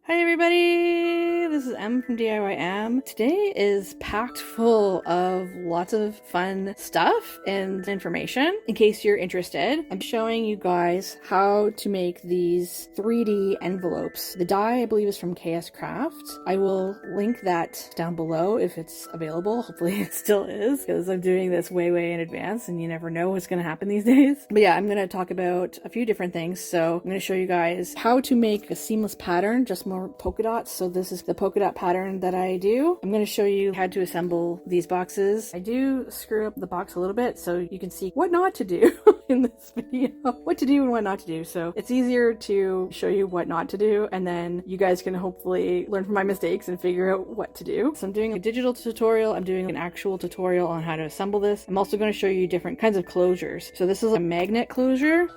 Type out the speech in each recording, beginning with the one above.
Hi everybody, this is Em from DIYM. Today is packed full of lots of fun stuff and information. In case you're interested, I'm showing you guys how to make these 3D envelopes. The die I believe is from KSCrafts. I will link that down below if it's available. Hopefully it still is, because I'm doing this way in advance and you never know what's going to happen these days. But yeah, I'm going to talk about a few different things. So I'm going to show you guys how to make a seamless pattern, just more polka dots. So this is the polka dot pattern that I do. I'm going to show you how to assemble these boxes. I do screw up the box a little bit so you can see what not to do in this video. What to do and what not to do. So it's easier to show you what not to do, and then you guys can hopefully learn from my mistakes and figure out what to do. So I'm doing a digital tutorial. I'm doing an actual tutorial on how to assemble this. I'm also going to show you different kinds of closures. So this is a magnet closure.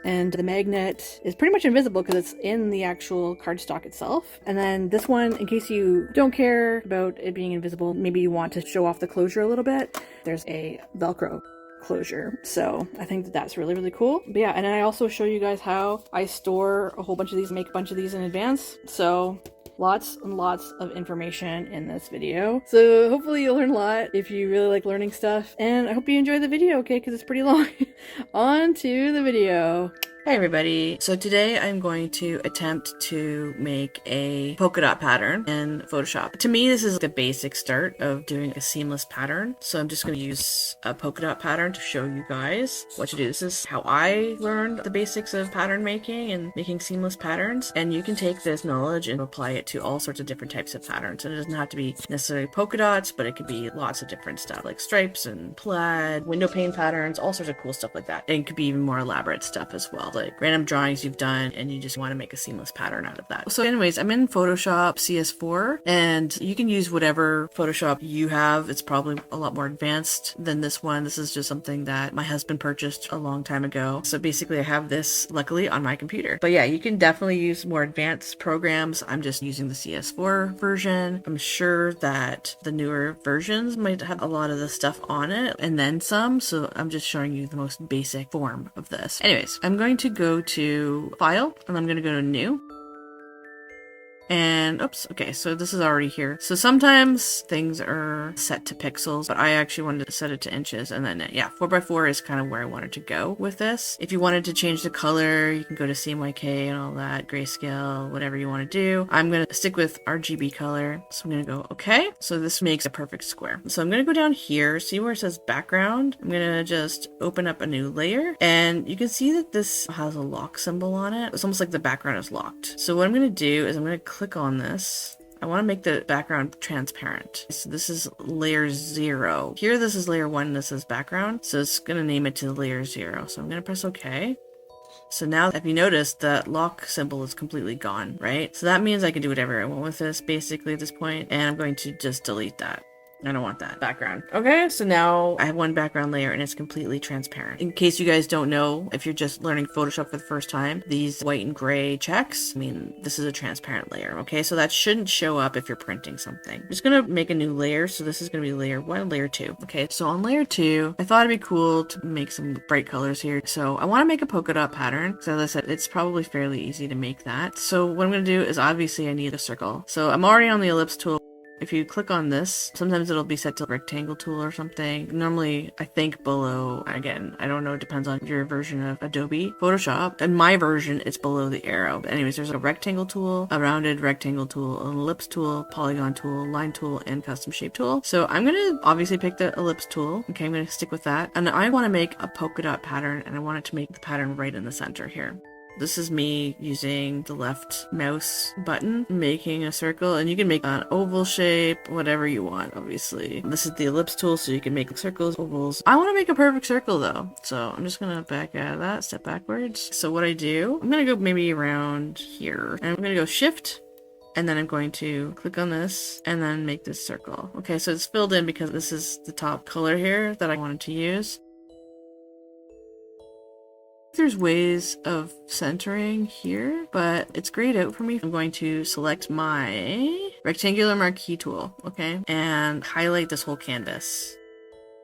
And the magnet is pretty much invisible because it's in the actual cardstock itself. And then this one, in case you don't care about it being invisible, maybe you want to show off the closure a little bit, there's a Velcro closure. So I think that that's really cool. But yeah, and then I also show you guys how I store a whole bunch of these, make a bunch of these in advance. So lots and lots of information in this video. So hopefully you'll learn a lot if you really like learning stuff. And I hope you enjoy the video, okay? Because it's pretty long. On to the video. Hi everybody. So today I'm going to attempt to make a polka dot pattern in Photoshop. To me, this is the basic start of doing a seamless pattern. So I'm just going to use a polka dot pattern to show you guys what to do. This is how I learned the basics of pattern making and making seamless patterns. And you can take this knowledge and apply it to all sorts of different types of patterns. And it doesn't have to be necessarily polka dots, but it could be lots of different stuff like stripes and plaid, window pane patterns, all sorts of cool stuff like that. And it could be even more elaborate stuff as well, like random drawings you've done and you just want to make a seamless pattern out of that. So anyways, I'm in Photoshop CS4 and you can use whatever Photoshop you have. It's probably a lot more advanced than this one. This is just something that my husband purchased a long time ago. So basically I have this luckily on my computer. But yeah, you can definitely use more advanced programs. I'm just using the CS4 version. I'm sure that the newer versions might have a lot of the stuff on it and then some. So I'm just showing you the most basic form of this. Anyways, I'm going to go to File, and I'm going to go to New. And oops, okay, so this is already here. So sometimes things are set to pixels, but I actually wanted to set it to inches. And then yeah, 4x4 is kind of where I wanted to go with this. If you wanted to change the color, you can go to CMYK and all that, grayscale, whatever you want to do. I'm going to stick with RGB color. So I'm going to go okay. So this makes a perfect square. So I'm going to go down here, see where it says background. I'm going to just open up a new layer, and you can see that this has a lock symbol on it. It's almost like the background is locked. So what I'm going to do is I'm going to click on this. I want to make the background transparent. So this is layer 0. Here this is layer 1, this is background. So it's going to name it to layer 0. So I'm going to press OK. So now if you notice, the lock symbol is completely gone, right? So that means I can do whatever I want with this basically at this point, and I'm going to just delete that. I don't want that background. Okay, so now I have one background layer and it's completely transparent. In case you guys don't know, if you're just learning Photoshop for the first time, these white and gray checks, I mean, this is a transparent layer, okay? So that shouldn't show up if you're printing something. I'm just gonna make a new layer. So this is gonna be layer 1, layer 2. Okay, so on layer 2, I thought it'd be cool to make some bright colors here. So I wanna make a polka dot pattern. So as I said, it's probably fairly easy to make that. So what I'm gonna do is obviously I need a circle. So I'm already on the ellipse tool. If you click on this, sometimes it'll be set to rectangle tool or something. Normally, I think below, again, I don't know, it depends on your version of Adobe Photoshop. In my version, it's below the arrow. But anyways, there's a rectangle tool, a rounded rectangle tool, an ellipse tool, polygon tool, line tool, and custom shape tool. So I'm going to obviously pick the ellipse tool. Okay, I'm going to stick with that. And I want to make a polka dot pattern, and I want it to make the pattern right in the center here. This is me using the left mouse button, making a circle, and you can make an oval shape, whatever you want, obviously. This is the ellipse tool, so you can make circles, ovals. I want to make a perfect circle though, so I'm just gonna back out of that, step backwards. So what I do, I'm gonna go maybe around here, and I'm gonna go shift, and then I'm going to click on this and then make this circle. Okay, so it's filled in because this is the top color here that I wanted to use. There's ways of centering here, but it's grayed out for me. I'm going to select my rectangular marquee tool, okay, and highlight this whole canvas.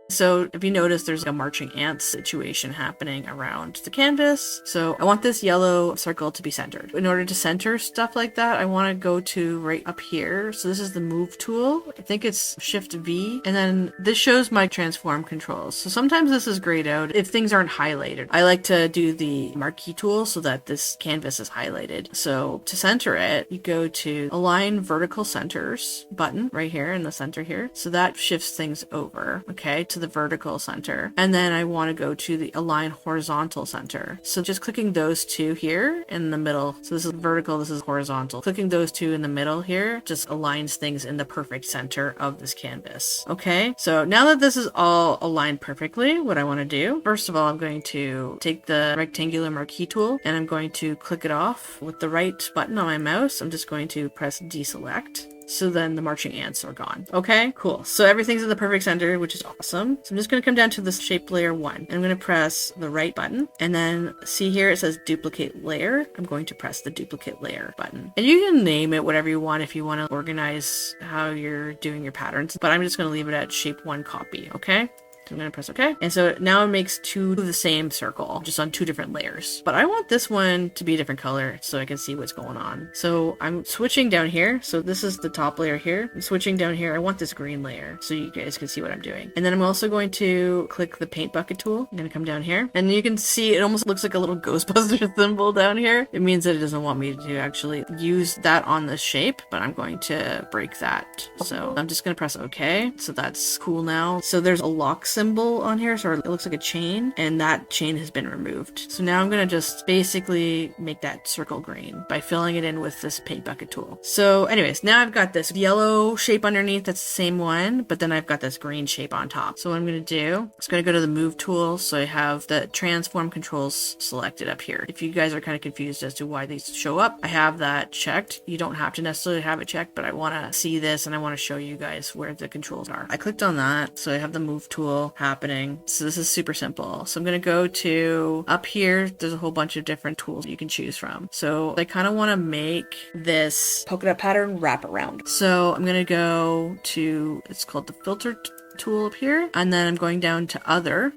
So if you notice, there's a marching ants situation happening around the canvas. So I want this yellow circle to be centered. In order to center stuff like that, I want to go to right up here. So this is the move tool. I think it's Shift V. And then this shows my transform controls. So sometimes this is grayed out if things aren't highlighted. I like to do the marquee tool so that this canvas is highlighted. So to center it, you go to Align Vertical Centers button right here in the center here. So that shifts things over, okay, to the vertical center. And then I want to go to the Align Horizontal Center. So just clicking those two here in the middle. So this is vertical, this is horizontal. Clicking those two in the middle here just aligns things in the perfect center of this canvas. Okay, so now that this is all aligned perfectly, what I want to do, first of all, I'm going to take the rectangular marquee tool and I'm going to click it off with the right button on my mouse. I'm just going to press deselect. So then the marching ants are gone. Okay, cool. So everything's in the perfect center, which is awesome. So I'm just going to come down to this shape layer 1. I'm going to press the right button and then see here it says duplicate layer. I'm going to press the duplicate layer button. And you can name it whatever you want if you want to organize how you're doing your patterns, but I'm just going to leave it at shape 1 copy. Okay. I'm going to press OK. And so now it makes two of the same circle, just on two different layers. But I want this one to be a different color so I can see what's going on. So I'm switching down here. So this is the top layer here. I'm switching down here. I want this green layer so you guys can see what I'm doing. And then I'm also going to click the paint bucket tool. I'm going to come down here and you can see it almost looks like a little Ghostbuster symbol down here. It means that it doesn't want me to actually use that on this shape, but I'm going to break that. So I'm just going to press OK. So that's cool now. So there's a lock symbol on here, so it looks like a chain, and that chain has been removed. So now I'm going to just basically make that circle green by filling it in with this paint bucket tool. So anyways, now I've got this yellow shape underneath, that's the same one, but then I've got this green shape on top. So what I'm going to do is going to go to the move tool, so I have the transform controls selected up here. If you guys are kind of confused as to why these show up, I have that checked. You don't have to necessarily have it checked, but I want to see this and I want to show you guys where the controls are. I clicked on that, so I have the move tool happening. So this is super simple. So I'm going to go to up here. There's a whole bunch of different tools you can choose from. So I kind of want to make this polka dot pattern wrap around. So I'm going to go to, it's called the filter tool up here. And then I'm going down to other.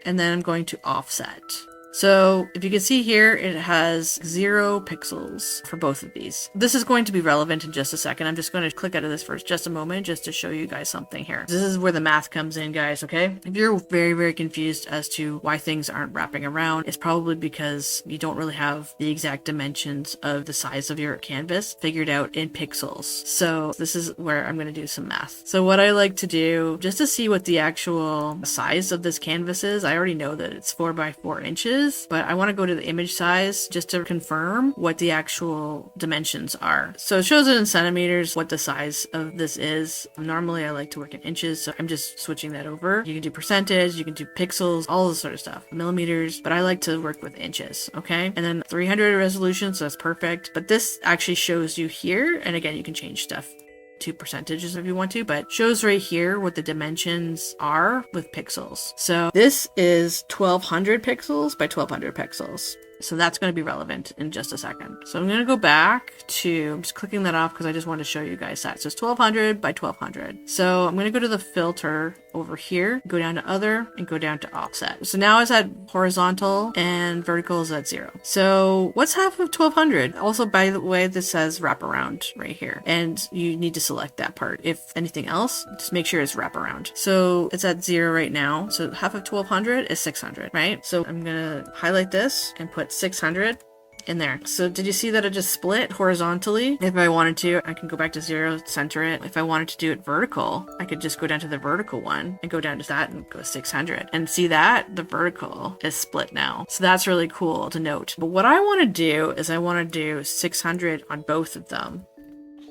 And then I'm going to offset. So if you can see here, it has 0 pixels for both of these. This is going to be relevant in just a second. I'm just going to click out of this for just a moment just to show you guys something here. This is where the math comes in, guys, okay? If you're very, very confused as to why things aren't wrapping around, it's probably because you don't really have the exact dimensions of the size of your canvas figured out in pixels. So this is where I'm going to do some math. So what I like to do, just to see what the actual size of this canvas is, I already know that it's 4 by 4 inches. But I want to go to the image size just to confirm what the actual dimensions are. So it shows it in centimeters what the size of this is. Normally I like to work in inches, so I'm just switching that over. You can do percentage, you can do pixels, all this sort of stuff, millimeters, but I like to work with inches, okay? And then 300 resolution, so that's perfect. But this actually shows you here, and again, you can change stuff to percentages if you want to, but shows right here what the dimensions are with pixels. So this is 1200 pixels by 1200 pixels. So that's going to be relevant in just a second. So I'm going to go back to, I'm just clicking that off because I just want to show you guys that. So it's 1200 by 1200. So I'm going to go to the filter over here, go down to other, and go down to offset. So now it's at horizontal and vertical is at 0. So what's half of 1200? Also, by the way, this says wraparound right here, and you need to select that part. If anything else, just make sure it's wraparound. So it's at 0 right now. So half of 1200 is 600, right? So I'm going to highlight this and put 600 in there. So did you see that it just split horizontally? If I wanted to, I can go back to 0, center it. If I wanted to do it vertical, I could just go down to the vertical one and go down to that and go 600. And see that? The vertical is split now. So that's really cool to note. But what I want to do is I want to do 600 on both of them.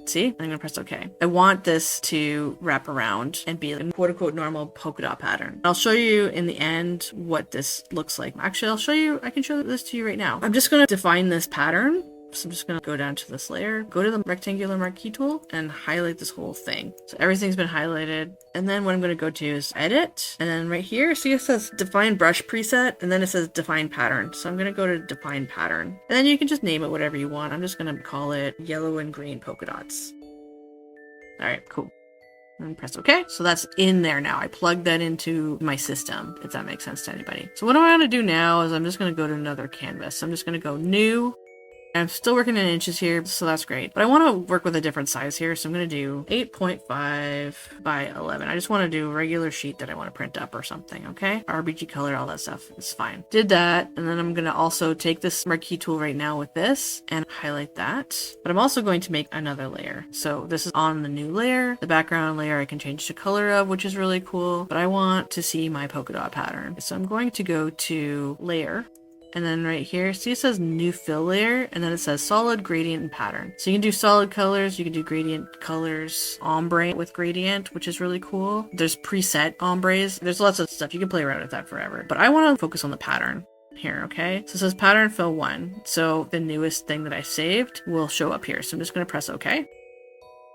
See, I'm going to press OK. I want this to wrap around and be a quote unquote normal polka dot pattern. I'll show you in the end what this looks like. Actually, I can show this to you right now. I'm just going to define this pattern. So I'm just going to go down to this layer, go to the rectangular marquee tool and highlight this whole thing. So everything's been highlighted. And then what I'm going to go to is edit. And then right here, see it says define brush preset. And then it says define pattern. So I'm going to go to define pattern. And then you can just name it whatever you want. I'm just going to call it yellow and green polka dots. All right, cool. and press OK. So that's in there now. I plugged that into my system, if that makes sense to anybody. So what I want to do now is I'm just going to go to another canvas. So I'm just going to go new. I'm still working in inches here, so that's great. But I want to work with a different size here, so I'm going to do 8.5 by 11. I just want to do a regular sheet that I want to print up or something, okay? RGB color, all that stuff is fine. Did that, and then I'm going to also take this marquee tool right now with this and highlight that. But I'm also going to make another layer. So this is on the new layer. The background layer I can change the color of, which is really cool. But I want to see my polka dot pattern. So I'm going to go to layer. And then right here, see it says new fill layer, and then it says solid, gradient, and pattern. So you can do solid colors, you can do gradient colors, ombre with gradient, which is really cool. There's preset ombres. There's lots of stuff. You can play around with that forever. But I want to focus on the pattern here, okay? So it says pattern fill 1. So the newest thing that I saved will show up here. So I'm just going to press OK.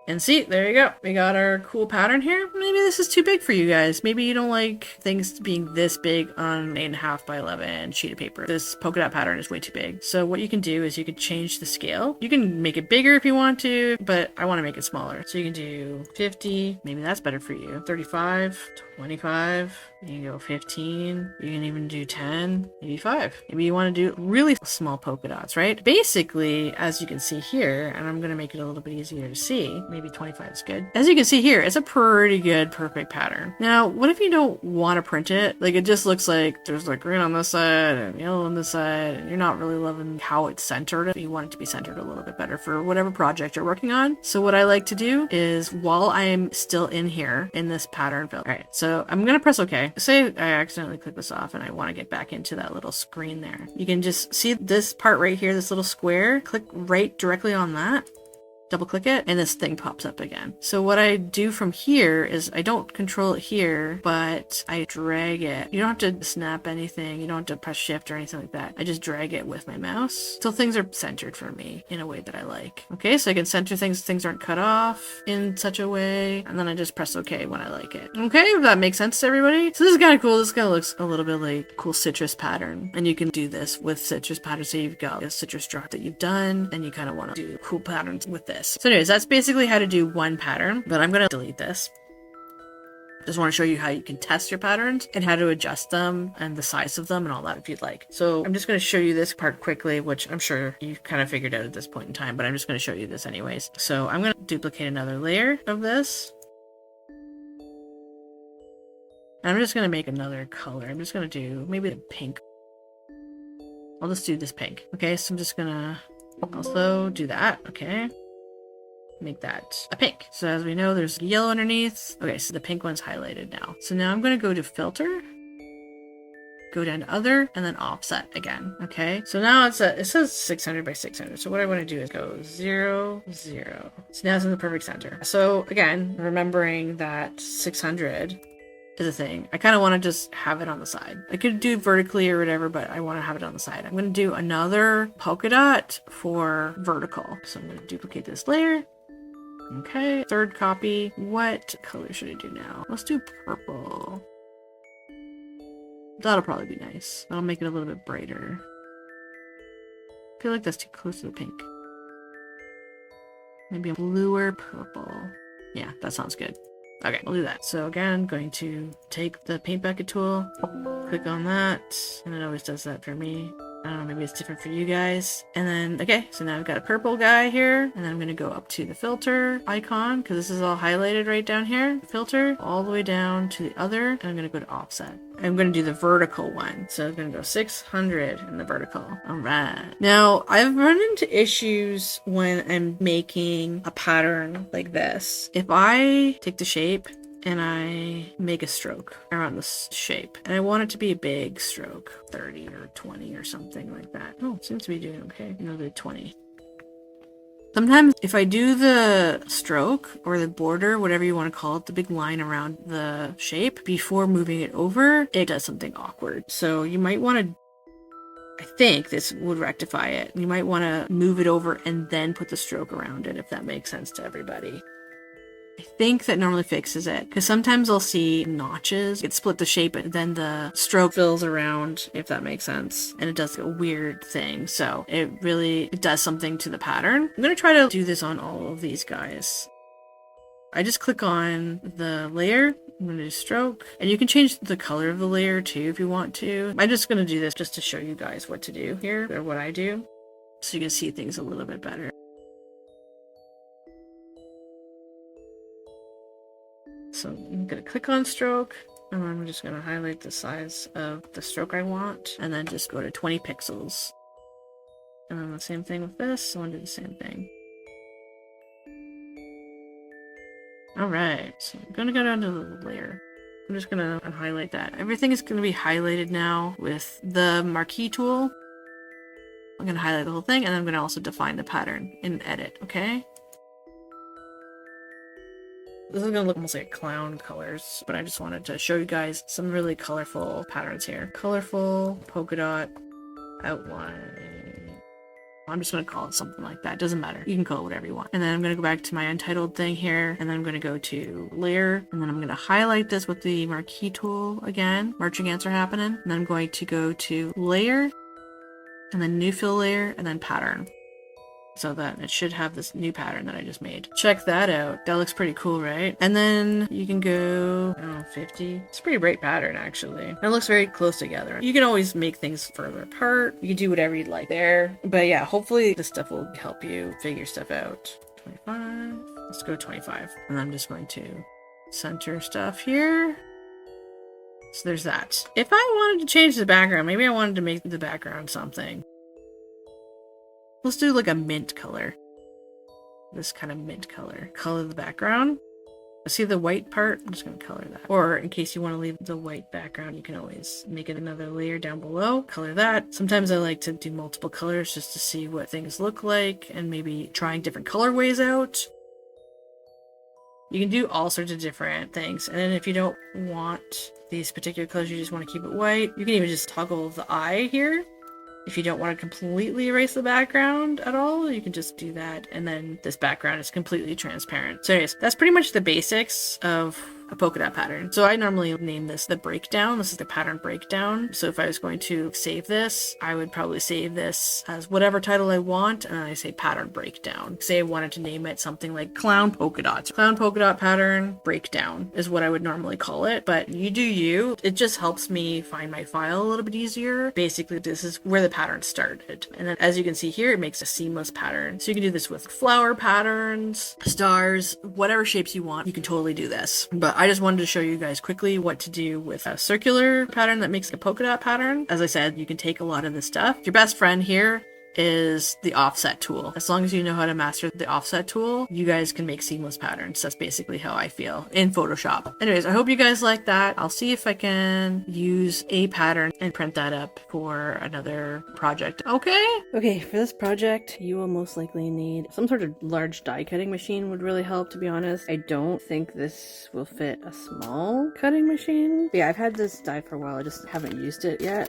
And see, there you go. We got our cool pattern here. Maybe this is too big for you guys. Maybe you don't like things being this big on an 8.5 by 11 sheet of paper. This polka dot pattern is way too big. So what you can do is you can change the scale. You can make it bigger if you want to, but I want to make it smaller. So you can do 50. Maybe that's better for you. 35, 25. You can go 15. You can even do 10, maybe 5. Maybe you want to do really small polka dots, right? Basically, as you can see here, and I'm going to make it a little bit easier to see, maybe 25 is good. As you can see here, it's a pretty good, perfect pattern. Now, what if you don't want to print it? Like, it just looks like there's like green on this side and yellow on this side, and you're not really loving how it's centered. You want it to be centered a little bit better for whatever project you're working on. So what I like to do is, while I'm still in here in this pattern fill, all right, so I'm going to press OK. Say I accidentally click this off and I want to get back into that little screen there. You can just see this part right here, this little square. Click right directly on that. Double click it and this thing pops up again. So what I do from here is I don't control it here, but I drag it. You don't have to snap anything. You don't have to press shift or anything like that. I just drag it with my mouse till things are centered for me in a way that I like. Okay, so I can center things aren't cut off in such a way, and then I just press OK when I like it. Okay, if that makes sense to everybody. So this is kind of cool. This kind of looks a little bit like cool citrus pattern, and you can do this with citrus patterns. So you've got a citrus draw that you've done, and you kind of want to do cool patterns with this. So anyways, that's basically how to do one pattern, but I'm going to delete this. Just want to show you how you can test your patterns and how to adjust them and the size of them and all that if you'd like. So I'm just going to show you this part quickly, which I'm sure you kind of figured out at this point in time, but I'm just going to show you this anyways. So I'm going to duplicate another layer of this. And I'm just going to make another color. I'm just going to do maybe a pink. I'll just do this pink. Okay, so I'm just going to also do that. Okay. Make that a pink. So as we know, there's yellow underneath. Okay, so the pink one's highlighted now. So now I'm going to go to filter, go down to other, and then offset again. Okay, so now it says 600 by 600. So what I want to do is go 0, 0. So now it's in the perfect center. So again, remembering that 600 is a thing. I kind of want to just have it on the side. I could do vertically or whatever, but I want to have it on the side. I'm going to do another polka dot for vertical. So I'm going to duplicate this layer. Okay, third copy. What color should I do now? Let's do purple. That'll probably be nice. That'll make it a little bit brighter. I feel like that's too close to the pink. Maybe a bluer purple. Yeah, that sounds good. Okay, we'll do that. So again, going to take the paint bucket tool, click on that, and it always does that for me. I don't know, maybe it's different for you guys. And then, okay, so now I've got a purple guy here, and then I'm going to go up to the filter icon, because this is all highlighted right down here. Filter, all the way down to the other, and I'm going to go to offset. I'm going to do the vertical one. So I'm going to go 600 in the vertical. All right. Now, I've run into issues when I'm making a pattern like this. If I take the shape and I make a stroke around this shape, and I want it to be a big stroke, 30 or 20 or something like that. Oh, seems to be doing okay. Another 20. Sometimes if I do the stroke or the border, whatever you want to call it, the big line around the shape before moving it over, it does something awkward. So you might want to, I think this would rectify it. You might want to move it over and then put the stroke around it, if that makes sense to everybody. I think that normally fixes it, because sometimes I'll see notches. It split the shape and then the stroke fills around, if that makes sense. And it does a weird thing. So it does something to the pattern. I'm going to try to do this on all of these guys. I just click on the layer. I'm going to do stroke, and you can change the color of the layer too if you want to. I'm just going to do this just to show you guys what to do here, or what I do, so you can see things a little bit better. So I'm going to click on stroke, and I'm just going to highlight the size of the stroke I want, and then just go to 20 pixels. And then the same thing with this, I want to do the same thing. Alright, so I'm going to go down to the layer. I'm just going to highlight that. Everything is going to be highlighted now with the marquee tool. I'm going to highlight the whole thing, and I'm going to also define the pattern in edit, okay? This is going to look almost like clown colors, but I just wanted to show you guys some really colorful patterns here. Colorful, polka dot, outline. I'm just going to call it something like that. Doesn't matter. You can call it whatever you want. And then I'm going to go back to my untitled thing here, and then I'm going to go to layer, and then I'm going to highlight this with the marquee tool again. Marching ants are happening. And then I'm going to go to layer, and then new fill layer, and then pattern. So that it should have this new pattern that I just made. Check that out. That looks pretty cool, right? And then you can go, I don't know, 50. It's a pretty bright pattern, actually. And it looks very close together. You can always make things further apart. You can do whatever you'd like there. But yeah, hopefully this stuff will help you figure stuff out. 25. Let's go 25. And I'm just going to center stuff here. So there's that. If I wanted to change the background, maybe I wanted to make the background something. Let's do like a mint color. This kind of mint color. Color the background. See the white part? I'm just going to color that. Or in case you want to leave the white background, you can always make it another layer down below. Color that. Sometimes I like to do multiple colors just to see what things look like and maybe trying different colorways out. You can do all sorts of different things. And then if you don't want these particular colors, you just want to keep it white, you can even just toggle the eye here. If you don't want to completely erase the background at all, you can just do that, and then this background is completely transparent. So anyways, that's pretty much the basics of a polka dot pattern. So I normally name this the breakdown. This is the pattern breakdown. So if I was going to save this, I would probably save this as whatever title I want, and I say pattern breakdown. Say I wanted to name it something like clown polka dots. Clown polka dot pattern breakdown is what I would normally call it, but you do you. It just helps me find my file a little bit easier. Basically, this is where the pattern started. And then as you can see here, it makes a seamless pattern. So you can do this with flower patterns, stars, whatever shapes you want. You can totally do this. But I just wanted to show you guys quickly what to do with a circular pattern that makes a polka dot pattern. As I said, you can take a lot of this stuff. Your best friend here is the offset tool. As long as you know how to master the offset tool, you guys can make seamless patterns. That's basically how I feel in Photoshop. Anyways, I hope you guys like that. I'll see if I can use a pattern and print that up for another project. Okay, for this project, you will most likely need some sort of large die cutting machine would really help, to be honest. I don't think this will fit a small cutting machine. But yeah, I've had this die for a while. I just haven't used it yet.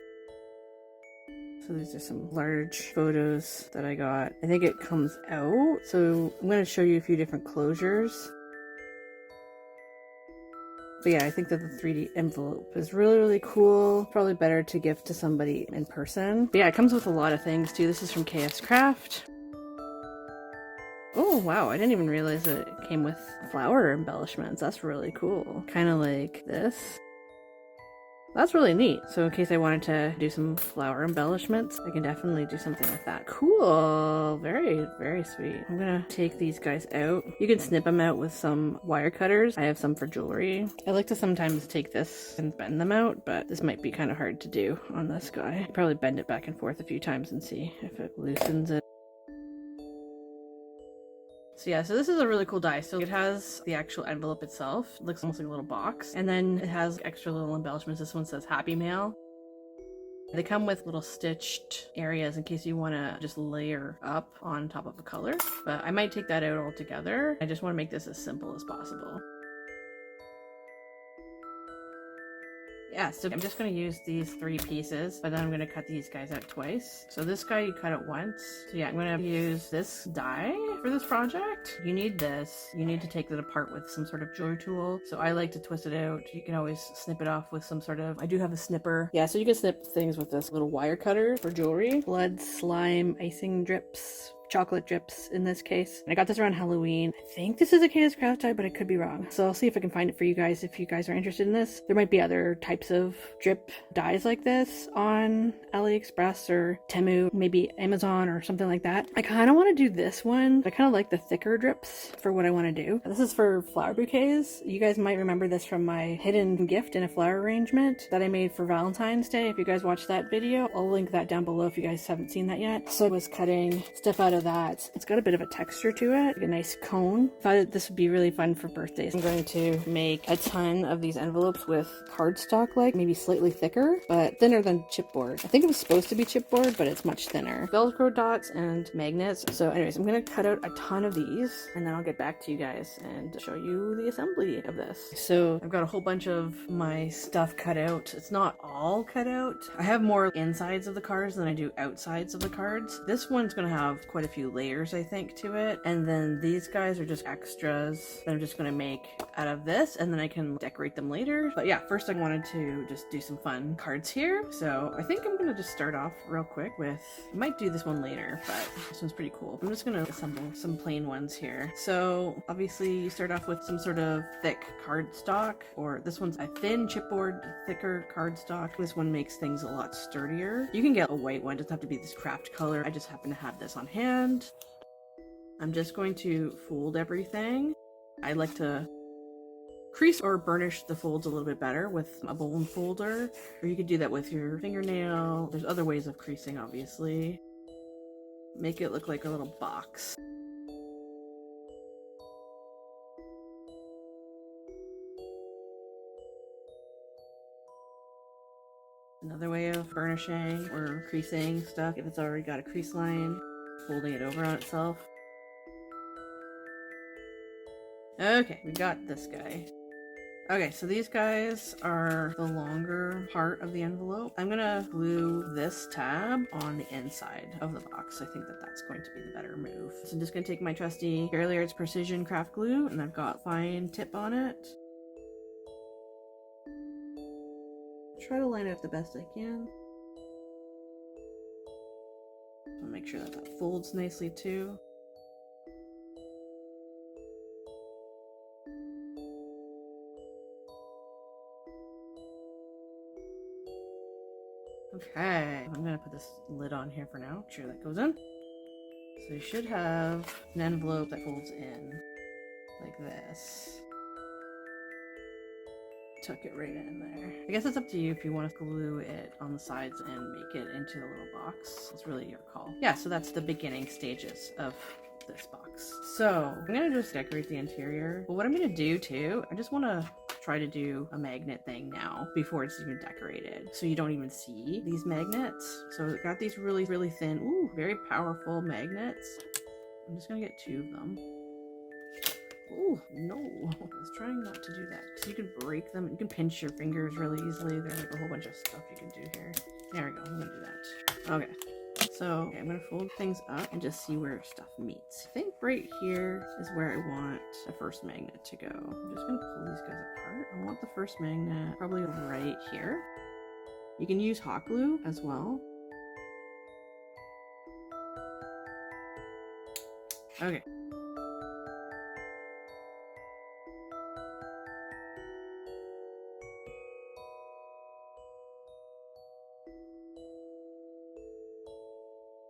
So these are some large photos that I got. I think it comes out. So I'm going to show you a few different closures. But yeah, I think that the 3D envelope is really, really cool. Probably better to gift to somebody in person. But yeah, it comes with a lot of things too. This is from KSCrafts. Oh wow, I didn't even realize that it came with flower embellishments. That's really cool. Kind of like this. That's really neat. So in case I wanted to do some flower embellishments, I can definitely do something like that. Cool. Very, very sweet. I'm gonna take these guys out. You can snip them out with some wire cutters. I have some for jewelry. I like to sometimes take this and bend them out, but this might be kind of hard to do on this guy. Probably bend it back and forth a few times and see if it loosens it. So yeah, so this is a really cool die. So it has the actual envelope itself. It looks almost like a little box. And then it has extra little embellishments. This one says Happy Mail. They come with little stitched areas in case you want to just layer up on top of a color. But I might take that out altogether. I just want to make this as simple as possible. Yeah, so I'm just going to use these 3 pieces, but then I'm going to cut these guys out twice. So this guy you cut it once. So yeah, I'm going to use this die for this project. You need this. You need to take it apart with some sort of jewelry tool. So I like to twist it out. You can always snip it off with some sort of, I do have a snipper. Yeah, so you can snip things with this little wire cutter for jewelry. Blood, slime, icing drips chocolate drips in this case. And I got this around Halloween. I think this is a KSCrafts die, but I could be wrong. So I'll see if I can find it for you guys if you guys are interested in this. There might be other types of drip dies like this on AliExpress or Temu, maybe Amazon or something like that. I kind of want to do this one. I kind of like the thicker drips for what I want to do. This is for flower bouquets. You guys might remember this from my hidden gift in a flower arrangement that I made for Valentine's Day. If you guys watched that video, I'll link that down below if you guys haven't seen that yet. So I was cutting stuff out of that. It's got a bit of a texture to it, like a nice cone. Thought that this would be really fun for birthdays. I'm going to make a ton of these envelopes with cardstock, like maybe slightly thicker, but thinner than chipboard. I think it was supposed to be chipboard, but it's much thinner. Velcro dots and magnets. So anyways, I'm gonna cut out a ton of these and then I'll get back to you guys and show you the assembly of this. So I've got a whole bunch of my stuff cut out. It's not all cut out. I have more insides of the cards than I do outsides of the cards. This one's gonna have quite a few layers, I think, to it. And then these guys are just extras that I'm just gonna make out of this, and then I can decorate them later. But yeah, first I wanted to just do some fun cards here. So I think I'm gonna just start off real quick with, I might do this one later, but this one's pretty cool. I'm just gonna assemble some plain ones here. So obviously you start off with some sort of thick cardstock, or this one's a thin chipboard, thicker cardstock. This one makes things a lot sturdier. You can get a white one, it doesn't have to be this craft color. I just happen to have this on hand. I'm just going to fold everything. I like to crease or burnish the folds a little bit better with a bone folder, or you could do that with your fingernail. There's other ways of creasing, obviously. Make it look like a little box. Another way of burnishing or creasing stuff, if it's already got a crease line, folding it over on itself. Okay, we got this guy. Okay, so these guys are the longer part of the envelope. I'm gonna glue this tab on the inside of the box. I think that that's going to be the better move. So I'm just gonna take my trusty Fairly Arts Precision Craft Glue, and I've got fine tip on it. Try to line it up the best I can. I'll make sure that that folds nicely too. Okay, I'm gonna put this lid on here for now. Make sure that goes in. So you should have an envelope that folds in like this. Tuck it right in there. I guess it's up to you if you want to glue it on the sides and make it into the little box. It's really your call. Yeah, so that's the beginning stages of this box. So I'm gonna just decorate the interior. But what I'm gonna do too, I just want to try to do a magnet thing now before it's even decorated, so you don't even see these magnets. So I got these really thin, ooh, very powerful magnets. I'm just gonna get 2 of them. Oh no, I was trying not to do that because you can break them. You can pinch your fingers really easily. There's like a whole bunch of stuff you can do here. There we go, I'm gonna do that. Okay, so I'm gonna fold things up and just see where stuff meets. I think right here is where I want the first magnet to go. I'm just gonna pull these guys apart. I want the first magnet probably right here. You can use hot glue as well. Okay.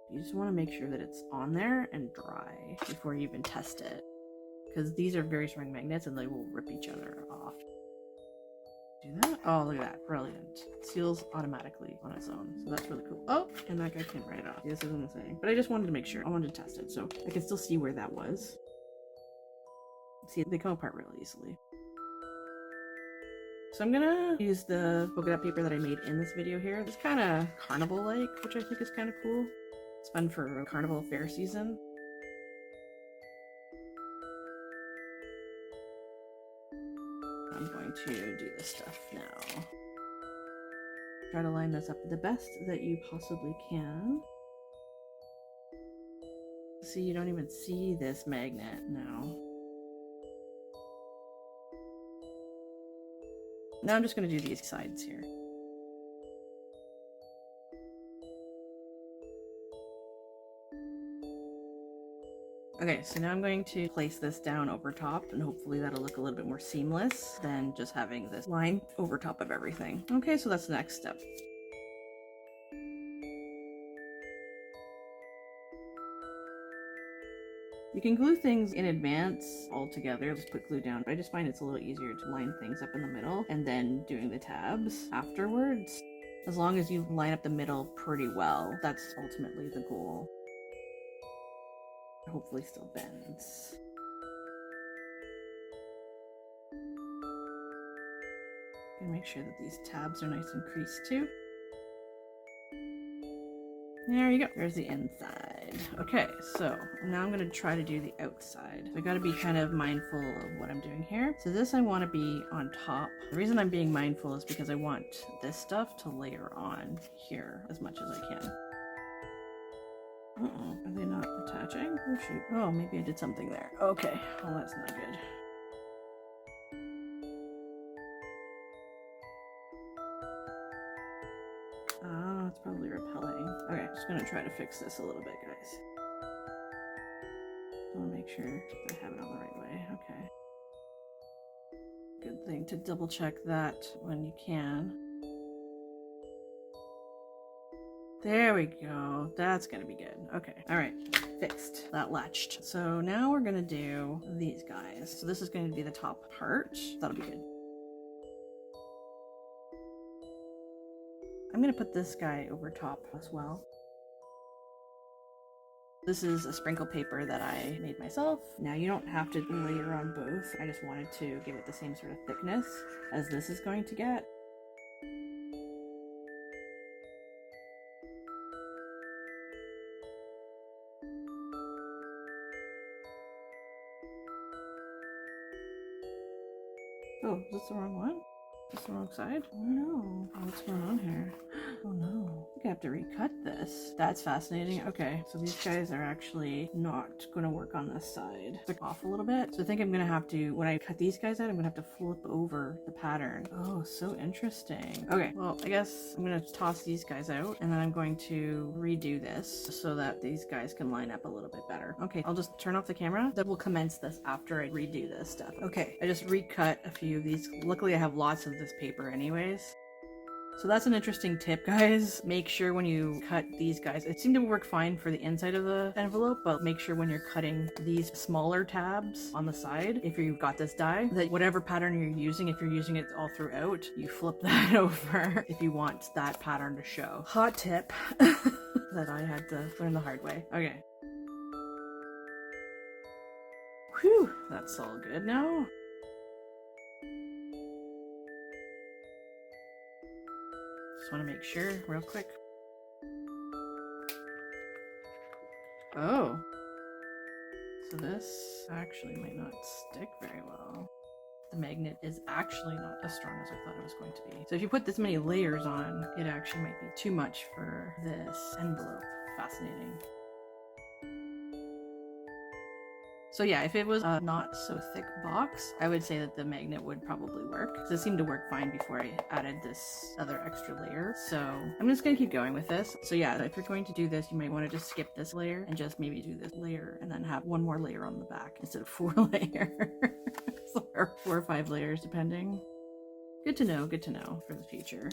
You just want to make sure that it's on there and dry before you even test it, because these are very strong magnets and they will rip each other off. Do that? Oh, look at that. Brilliant. It seals automatically on its own. So that's really cool. Oh, and that guy can't write it off. This isn't the same. But I just wanted to make sure. I wanted to test it so I can still see where that was. See, they come apart really easily. So I'm gonna use the polka dot paper that I made in this video here. It's kind of carnival-like, which I think is kind of cool. It's fun for carnival fair season. I'm going to do this stuff now. Try to line this up the best that you possibly can. See, you don't even see this magnet now. Now I'm just going to do these sides here. Okay, so now I'm going to place this down over top, and hopefully that'll look a little bit more seamless than just having this line over top of everything. Okay, so that's the next step. You can glue things in advance altogether, just put glue down, but I just find it's a little easier to line things up in the middle and then doing the tabs afterwards. As long as you line up the middle pretty well, that's ultimately the goal. Hopefully still bends. And make sure that these tabs are nice and creased too. There you go. There's the inside. Okay, so now I'm going to try to do the outside. So I got to be kind of mindful of what I'm doing here. So this I want to be on top. The reason I'm being mindful is because I want this stuff to layer on here as much as I can. Uh-oh, are they not attaching? Oh shoot. Oh, maybe I did something there. Okay, well that's not good. Oh, it's probably repelling. Okay, just gonna try to fix this a little bit, guys. I want to make sure I have it on the right way. Okay. Good thing to double check that when you can. There we go. That's gonna be good. Okay. All right. Fixed. That latched. So now we're gonna do these guys. So this is going to be the top part. That'll be good. I'm gonna put this guy over top as well. This is a sprinkle paper that I made myself. Now you don't have to layer on both. I just wanted to give it the same sort of thickness as this is going to get. Oh, is this the wrong one? Is this the wrong side? Oh no. Oh, what's going on here? Oh no. I think I have to recut this. That's fascinating. Okay, so these guys are actually not going to work on this side. They're off a little bit. So I think I'm going to have to, when I cut these guys out, I'm going to have to flip over the pattern. Oh, so interesting. Okay, well, I guess I'm going to toss these guys out and then I'm going to redo this so that these guys can line up a little bit better. Okay, I'll just turn off the camera. Then we'll commence this after I redo this stuff. Okay, I just recut a few of these. Luckily, I have lots of this paper anyways. So that's an interesting tip, guys. Make sure when you cut these guys, it seemed to work fine for the inside of the envelope, but make sure when you're cutting these smaller tabs on the side, if you've got this die, that whatever pattern you're using, if you're using it all throughout, you flip that over if you want that pattern to show. Hot tip that I had to learn the hard way. Okay. Whew, that's all good now. Just want to make sure real quick. Oh, so this actually might not stick very well. The magnet is actually not as strong as I thought it was going to be. So if you put this many layers on, it actually might be too much for this envelope. Fascinating. So yeah, if it was a not so thick box, I would say that the magnet would probably work. Because it seemed to work fine before I added this other extra layer. So I'm just gonna keep going with this. So yeah, if you're going to do this, you might want to just skip this layer and just maybe do this layer and then have one more layer on the back instead of 4 layers. Or 4 or 5 layers depending. Good to know for the future.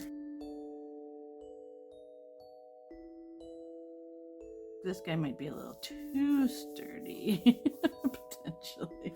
This guy might be a little too sturdy, potentially.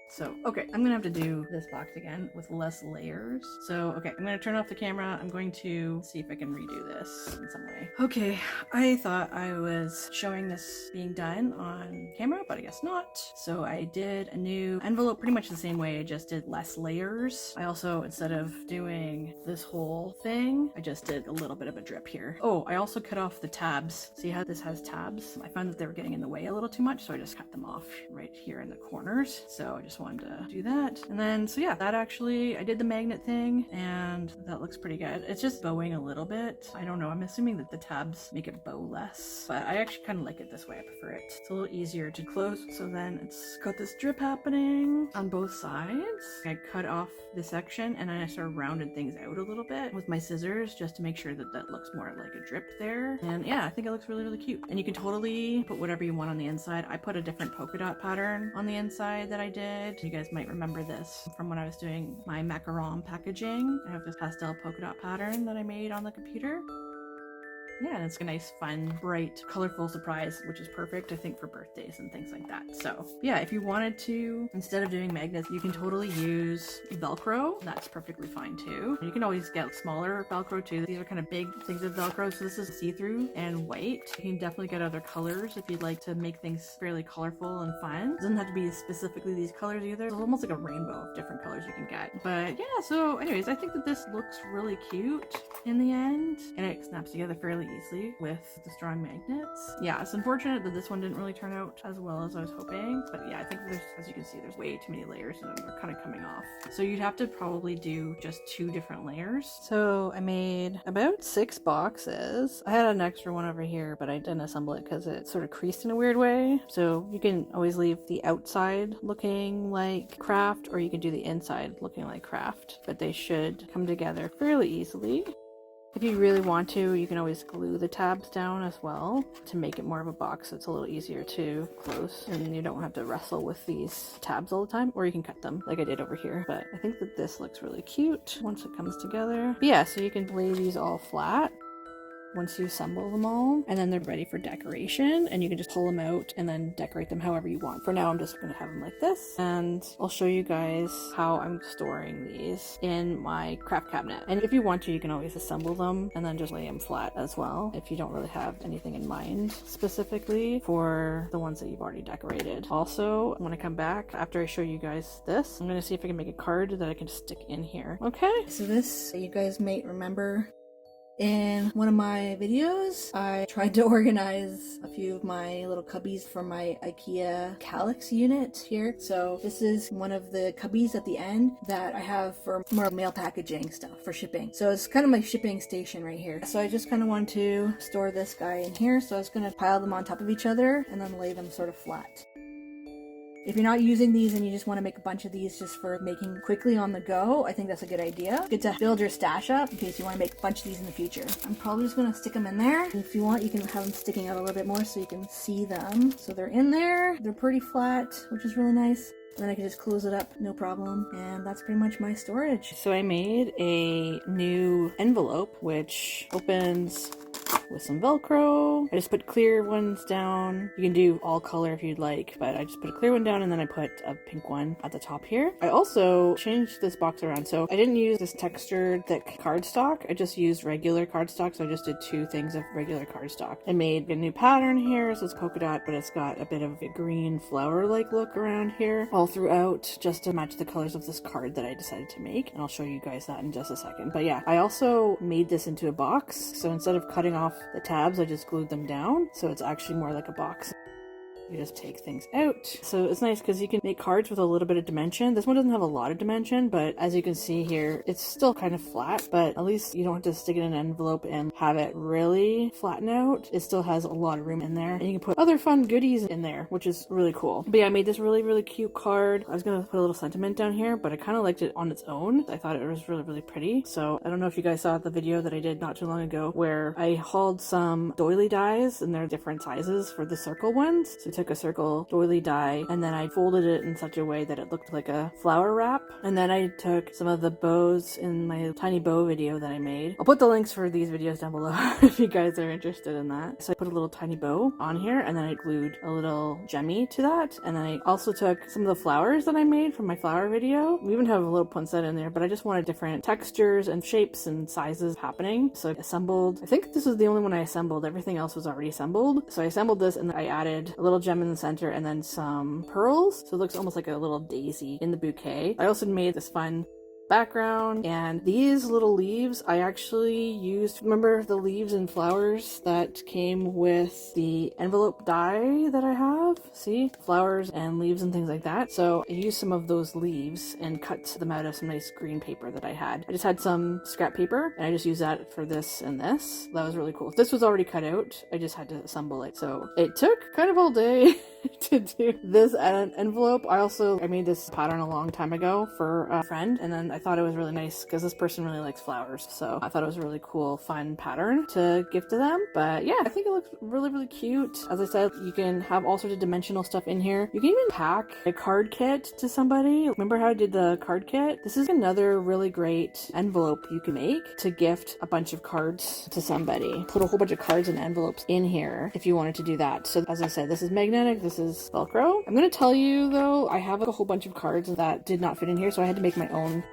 So, okay, I'm gonna have to do this box again with less layers. So, okay, I'm gonna turn off the camera. I'm going to see if I can redo this in some way. Okay, I thought I was showing this being done on camera, but I guess not. So I did a new envelope pretty much the same way. I just did less layers. I also, instead of doing this whole thing, I just did a little bit of a drip here. Oh, I also cut off the tabs. See how this has tabs? I found that they were getting in the way a little too much, so I just cut them off right here in the corners. So I just just wanted to do that. And then, so yeah, that actually, I did the magnet thing and that looks pretty good. It's just bowing a little bit. I don't know, I'm assuming that the tabs make it bow less, but I actually kind of like it this way. I prefer it. It's a little easier to close. So then it's got this drip happening on both sides. I cut off this section and then I sort of rounded things out a little bit with my scissors just to make sure that that looks more like a drip there. And yeah, I think it looks really, really cute. And you can totally put whatever you want on the inside. I put a different polka dot pattern on the inside that I did. You guys might remember this from when I was doing my macaron packaging. I have this pastel polka dot pattern that I made on the computer. Yeah, and it's a nice, fun, bright, colorful surprise, which is perfect, I think, for birthdays and things like that. So yeah, if you wanted to, instead of doing magnets, you can totally use Velcro. That's perfectly fine too. You can always get smaller Velcro too. These are kind of big things of Velcro. So this is see-through and white. You can definitely get other colors if you'd like to make things fairly colorful and fun. It doesn't have to be specifically these colors either. It's almost like a rainbow of different colors you can get. But yeah, so anyways, I think that this looks really cute in the end, and it snaps together fairly easily with the strong magnets. Yeah, it's unfortunate that this one didn't really turn out as well as I was hoping, but yeah, I think there's, as you can see, there's way too many layers and they're kind of coming off. So you'd have to probably do just 2 different layers. So I made about 6 boxes. I had an extra one over here, but I didn't assemble it because it sort of creased in a weird way. So you can always leave the outside looking like craft, or you can do the inside looking like craft, but they should come together fairly easily. If you really want to, you can always glue the tabs down as well to make it more of a box so it's a little easier to close and you don't have to wrestle with these tabs all the time, or you can cut them like I did over here. But I think that this looks really cute once it comes together. But yeah, so you can lay these all flat once you assemble them all, and then they're ready for decoration, and you can just pull them out and then decorate them however you want. For now, I'm just going to have them like this, and I'll show you guys how I'm storing these in my craft cabinet. And if you want to, you can always assemble them and then just lay them flat as well if you don't really have anything in mind specifically for the ones that you've already decorated. Also, when I come back after I show you guys this, I'm going to see if I can make a card that I can stick in here. Okay, so this, you guys might remember, in one of my videos, I tried to organize a few of my little cubbies for my IKEA Calyx unit here. So this is one of the cubbies at the end that I have for more mail packaging stuff for shipping. So it's kind of my shipping station right here. So I just kind of want to store this guy in here. So I was going to pile them on top of each other and then lay them sort of flat. If you're not using these and you just want to make a bunch of these just for making quickly on the go, I think that's a good idea. Good to build your stash up in case you want to make a bunch of these in the future. I'm probably just going to stick them in there. And if you want, you can have them sticking out a little bit more so you can see them. So they're in there. They're pretty flat, which is really nice. And then I can just close it up, no problem. And that's pretty much my storage. So I made a new envelope, which opens with some Velcro. I just put clear ones down. You can do all color if you'd like, but I just put a clear one down and then I put a pink one at the top here. I also changed this box around. So I didn't use this textured thick cardstock. I just used regular cardstock. So I just did 2 things of regular cardstock. I made a new pattern here. So it's polka dot, but it's got a bit of a green flower-like look around here all throughout just to match the colors of this card that I decided to make. And I'll show you guys that in just a second. But yeah, I also made this into a box. So instead of cutting off the tabs, I just glued them down, so it's actually more like a box. You just take things out. So it's nice because you can make cards with a little bit of dimension. This one doesn't have a lot of dimension, but as you can see here, it's still kind of flat, but at least you don't have to stick it in an envelope and have it really flatten out. It still has a lot of room in there, and you can put other fun goodies in there, which is really cool. But yeah, I made this really, really cute card. I was gonna put a little sentiment down here, but I kind of liked it on its own. I thought it was really, really pretty. So I don't know if you guys saw the video that I did not too long ago where I hauled some doily dies, and they're different sizes for the circle ones. So I took a circle doily die and then I folded it in such a way that it looked like a flower wrap, and then I took some of the bows in my tiny bow video that I made. I'll put the links for these videos down below if you guys are interested in that. So I put a little tiny bow on here and then I glued a little gemmy to that, and then I also took some of the flowers that I made from my flower video. We even have a little poinsettia in there, but I just wanted different textures and shapes and sizes happening. So I assembled, I think this was the only one I assembled, everything else was already assembled. So I assembled this and I added a little gem in the center and then some pearls, so it looks almost like a little daisy in the bouquet. I also made this fun background. And these little leaves I actually used, remember the leaves and flowers that came with the envelope die that I have? See? Flowers and leaves and things like that. So I used some of those leaves and cut them out of some nice green paper that I had. I just had some scrap paper and I just used that for this and this. That was really cool. This was already cut out. I just had to assemble it. So it took kind of all day to do this envelope. I made this pattern a long time ago for a friend, and then I thought it was really nice because this person really likes flowers, so I thought it was a really cool, fun pattern to gift to them. But yeah, I think it looks really, really cute. As I said, you can have all sorts of dimensional stuff in here. You can even pack a card kit to somebody. Remember how I did the card kit? This is another really great envelope you can make to gift a bunch of cards to somebody. Put a whole bunch of cards and envelopes in here if you wanted to do that. So as I said, this is magnetic, this is Velcro. I'm going to tell you though, I have a whole bunch of cards that did not fit in here, so I had to make my own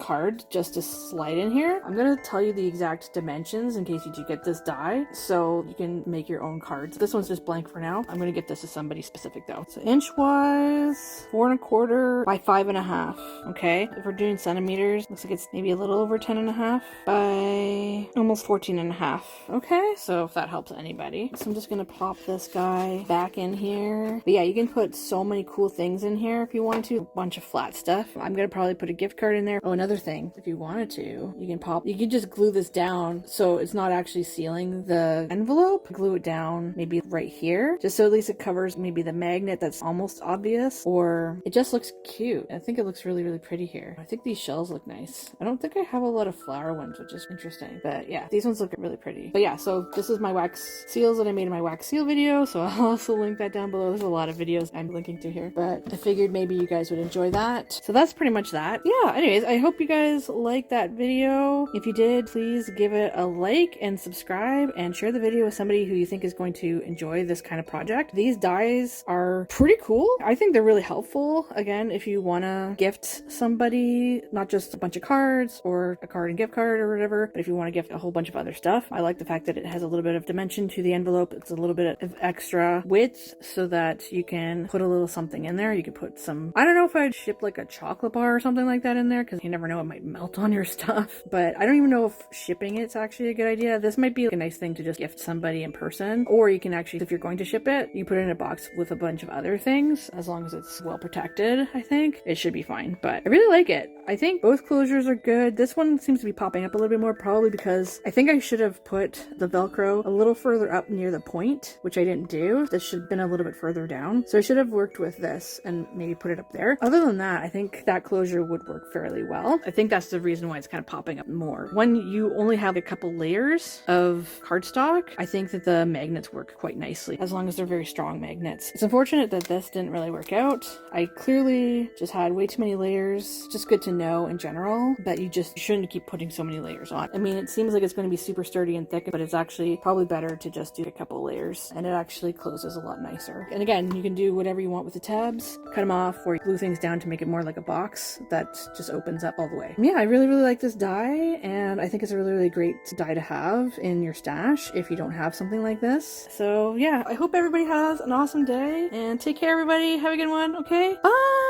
card just to slide in here. I'm gonna tell you the exact dimensions in case you do get this die, so you can make your own cards. This one's just blank for now. I'm gonna get this to somebody specific though. So inch wise, 4¼ by 5½. Okay, if we're doing centimeters, looks like it's maybe a little over 10½ by almost 14½. Okay, so if that helps anybody. So I'm just gonna pop this guy back in here. But yeah, you can put so many cool things in here if you want to. A bunch of flat stuff. I'm gonna probably put a gift card in there. Oh, another thing, if you wanted to, you can just glue this down so it's not actually sealing the envelope. Glue it down maybe right here, just so at least it covers maybe the magnet that's almost obvious, or it just looks cute. I think it looks really, really pretty here. I think these shells look nice. I don't think I have a lot of flower ones, which is interesting, but yeah, these ones look really pretty. But yeah, so this is my wax seals that I made in my wax seal video, so I'll also link that down below. There's a lot of videos I'm linking to here, but I figured maybe you guys would enjoy that. So that's pretty much that. Yeah, anyways, I hope you guys liked that video. If you did, please give it a like and subscribe and share the video with somebody who you think is going to enjoy this kind of project. These dies are pretty cool. I think they're really helpful. Again, if you want to gift somebody, not just a bunch of cards or a card and gift card or whatever, but if you want to gift a whole bunch of other stuff. I like the fact that it has a little bit of dimension to the envelope. It's a little bit of extra width so that you can put a little something in there. You could put some, I don't know if I'd ship like a chocolate bar or something like that in there, because you never know, it might melt on your stuff. But I don't even know if shipping it's actually a good idea. This might be like a nice thing to just gift somebody in person, or you can actually, if you're going to ship it, you put it in a box with a bunch of other things. As long as it's well protected, I think it should be fine. But I really like it. I think both closures are good. This one seems to be popping up a little bit more, probably because I think I should have put the Velcro a little further up near the point, which I didn't do. This should have been a little bit further down. So I should have worked with this and maybe put it up there. Other than that, I think that closure would work fairly well. I think that's the reason why it's kind of popping up more. When you only have a couple layers of cardstock, I think that the magnets work quite nicely, as long as they're very strong magnets. It's unfortunate that this didn't really work out. I clearly just had way too many layers. Just good to know in general that you shouldn't keep putting so many layers on. I mean, it seems like it's going to be super sturdy and thick, but it's actually probably better to just do a couple layers, and it actually closes a lot nicer. And again, you can do whatever you want with the tabs, cut them off, or glue things down to make it more like a box that just opens up all the way. Yeah, I really, really like this die, and I think it's a really, really great die to have in your stash if you don't have something like this. So yeah, I hope everybody has an awesome day, and take care everybody. Have a good one. Okay, bye.